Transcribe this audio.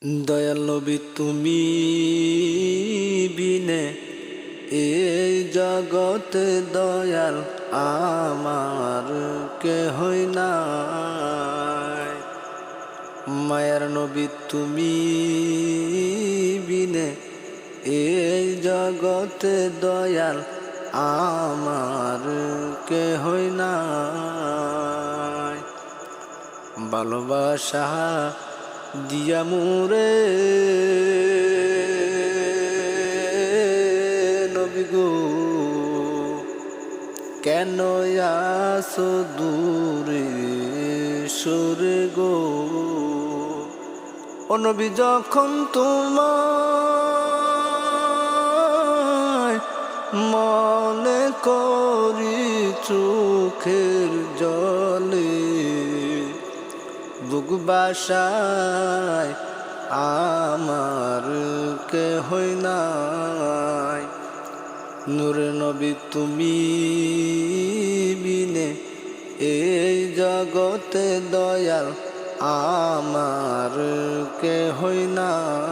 দয়াল নবী তুমি বিনে এই জগতে দয়াল আমার কেহই নাই। মায়ার নবী তুমি বিনে এই জগতে দয়াল আমার কেহই নাই। ভালোবাসা দিয়া মুরে নবী গো কেন আসো দূরে সরে গো। ও নবী যখন তোমায় মনে করি চোখের জলে বুক বাসায় আমার কেহই নাই। নূরে নবী তুমি বিনে এই জগতে দয়াল আমার কেহই নাই।